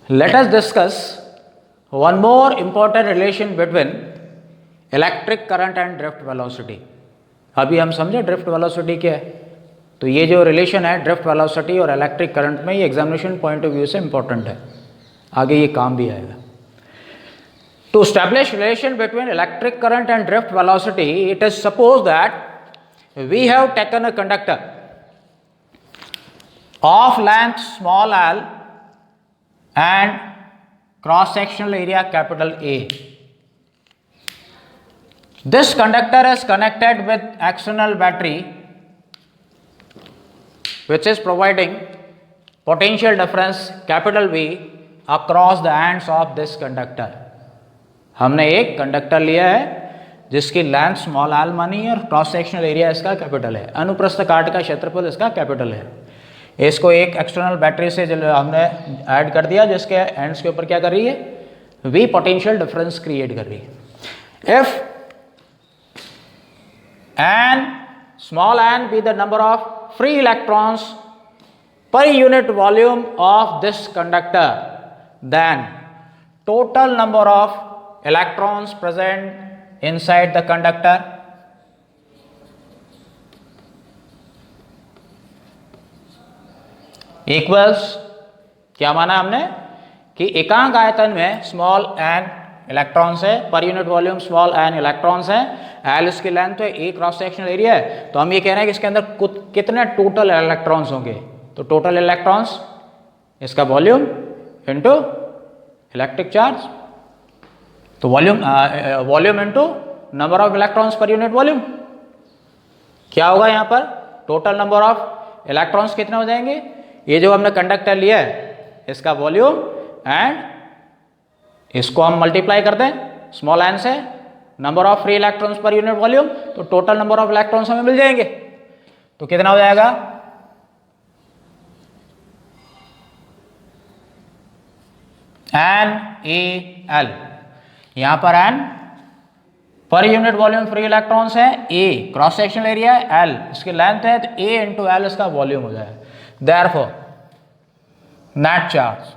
Let us discuss one more important relation between electric current and drift velocity. अभी हम समझे drift velocity क्या है. तो ये जो रिलेशन है ड्रिफ्ट वेलोसिटी और इलेक्ट्रिक करंट में, ये एग्जामिनेशन पॉइंट ऑफ व्यू से इंपॉर्टेंट है, आगे ये काम भी आएगा. To establish relation between electric current and drift velocity, it is supposed that we have taken a conductor of length small l and cross sectional area capital A. This conductor is connected with external battery which is providing potential difference capital V across the ends of this conductor. हमने एक conductor लिया है जिसकी length small L मानी है और cross sectional area इसका capital है, अनुप्रस्थ काट का क्षेत्रफल इसका कैपिटल है. इसको एक एक्सटर्नल बैटरी से हमने ऐड कर दिया जिसके एंड्स के ऊपर क्या कर रही है, वी पोटेंशियल डिफरेंस क्रिएट कर रही है. If n small n be the number of free electrons per unit volume of this conductor, then total number of electrons present inside the conductor equals, क्या माना हमने कि एकांक आयतन में स्मॉल एन इलेक्ट्रॉन्स है, per unit volume small n electrons है, L इसकी लेंथ है, ए क्रॉस सेक्शनल एरिया है. तो हम ये कह रहे हैं कि इसके अंदर कितने टोटल इलेक्ट्रॉन्स होंगे. तो टोटल इलेक्ट्रॉन्स इसका वॉल्यूम इनटू इलेक्ट्रिक चार्ज, तो volume into number of electrons per unit volume. क्या होगा यहाँ पर, टोटल नंबर ऑफ इलेक्ट्रॉन्स कितने हो जाएंगे, ये जो हमने कंडक्टर लिया है इसका वॉल्यूम एंड इसको हम मल्टीप्लाई कर दें स्मॉल एन से number of free electrons per unit volume, तो टोटल नंबर ऑफ इलेक्ट्रॉन्स हमें मिल जाएंगे. तो कितना हो जाएगा, एन ए एल. यहां पर एन पर यूनिट वॉल्यूम फ्री इलेक्ट्रॉन्स है, ए क्रॉस सेक्शनल एरिया है, एल इसकी लेंथ है, तो ए इंटू एल इसका वॉल्यूम हो जाए. देयरफॉर नेट चार्ज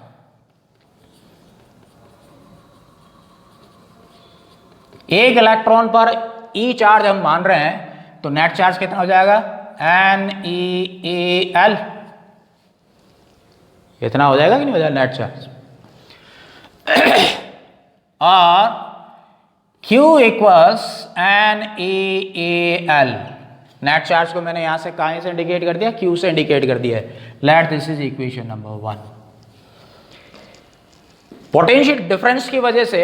एक इलेक्ट्रॉन पर ई चार्ज हम मान रहे हैं, तो नेट चार्ज कितना हो जाएगा, एन ई ए एल. इतना हो जाएगा कि नहीं हो जाएगा नेट चार्ज. और Q equals n e A L. Net charge को मैंने यहां से कहां से इंडिकेट कर दिया, Q से इंडिकेट कर दिया है. Late this is equation number 1. Potential difference की वजह से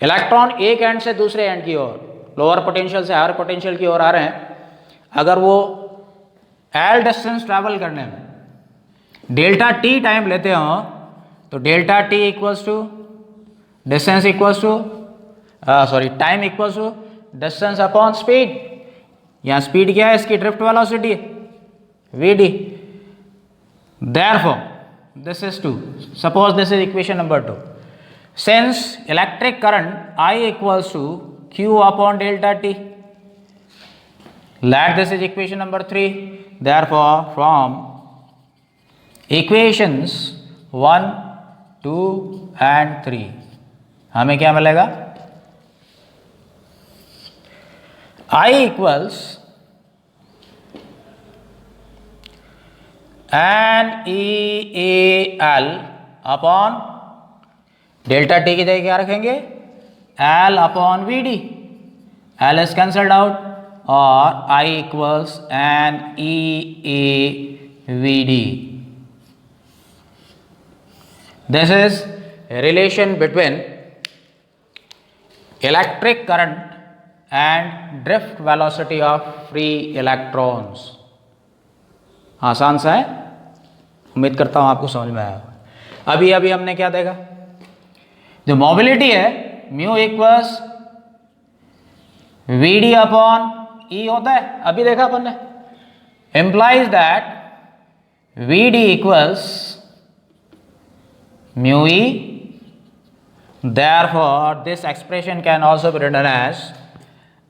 इलेक्ट्रॉन एक एंड से दूसरे एंड की ओर, लोअर पोटेंशियल से हायर पोटेंशियल की ओर आ रहे हैं. अगर वो एल डिस्टेंस ट्रैवल करने में डेल्टा टी टाइम लेते हो, तो delta t equals to distance equals to time equals to distance upon speed. यहाँ स्पीड क्या है, इसकी drift velocity v d. Therefore this is 2. Suppose this is equation number 2. Since electric current I equals to q upon delta t, let this is equation number 3. Therefore from equations 1, 2 and 3 हमें क्या मिलेगा, I equals n e A L upon delta T की जगह क्या रखेंगे, L upon v d. L is cancelled out और I equals n e A v d. This is a relation between electric current and drift velocity of free electrons. आसान सा है, उम्मीद करता हूं आपको समझ में आया. अभी हमने क्या देखा, जो मोबिलिटी है mu equals V D upon E होता है, अभी देखा अपन ने. implies that Vd equals mu E. Therefore, this expression can also be written as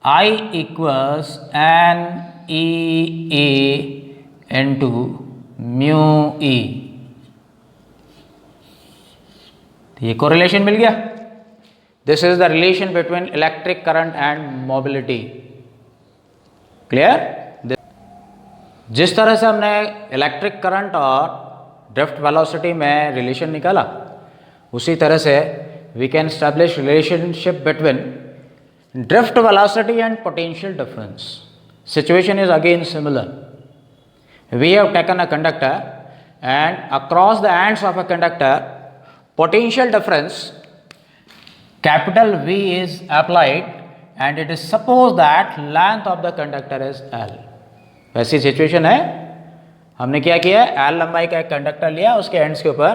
I equals n E A into mu E. तो ये कोरिलेशन मिल गया. This is the relation between electric current and mobility. Clear? जिस तरह से हमने electric current और drift velocity में रिलेशन निकाला, उसी तरह से we can establish relationship between drift velocity and potential difference. Situation is again similar. We have taken a conductor and across the ends of a conductor potential difference capital V is applied and it is supposed that length of the conductor is L. वैसी situation है, हमने क्या किया, L लंबाई का एक conductor लिया, उसके एंड्स के ऊपर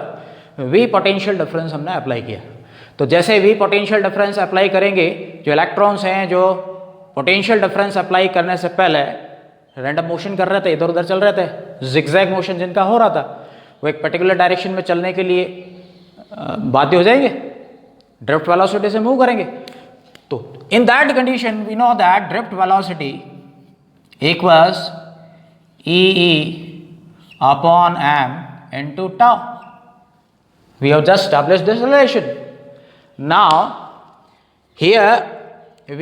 V पोटेंशियल डिफरेंस हमने अप्लाई किया. तो जैसे V पोटेंशियल डिफरेंस अप्लाई करेंगे, जो इलेक्ट्रॉन्स हैं जो पोटेंशियल डिफरेंस अप्लाई करने से पहले रैंडम मोशन कर रहे थे, इधर उधर चल रहे थे, जिगजैग मोशन जिनका हो रहा था, वो एक पर्टिकुलर डायरेक्शन में चलने के लिए बाध्य हो जाएंगे, ड्रिफ्ट वेलोसिटी से मूव करेंगे. तो in that condition we know that drift velocity equals E upon m into tau. We have just established this relation. Now here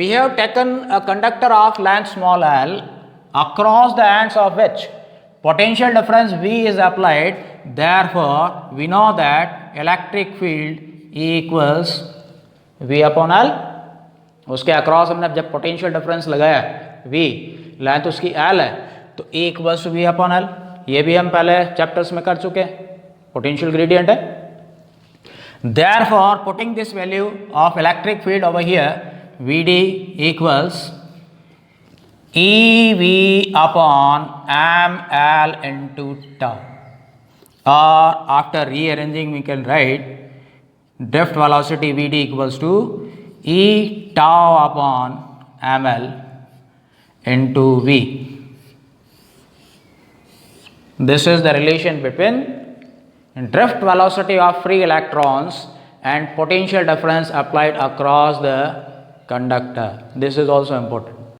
we have taken a conductor of length small l across the ends of which potential difference V is applied. Therefore we know that electric field E equals V upon L. उसके across हमने जब potential difference लगाया V, length उसकी L है, तो E equals to V upon L. ये भी हम पहले चैप्टर्स में कर चुके हैं, पोटेंशियल ग्रेडियंट है. Therefore putting this value of electric field over here, Vd equals EV upon ml into tau. Or after rearranging we can write drift velocity Vd equals to E tau upon ml into V. This is the relation between drift velocity of free electrons and potential difference applied across the conductor. This is also important.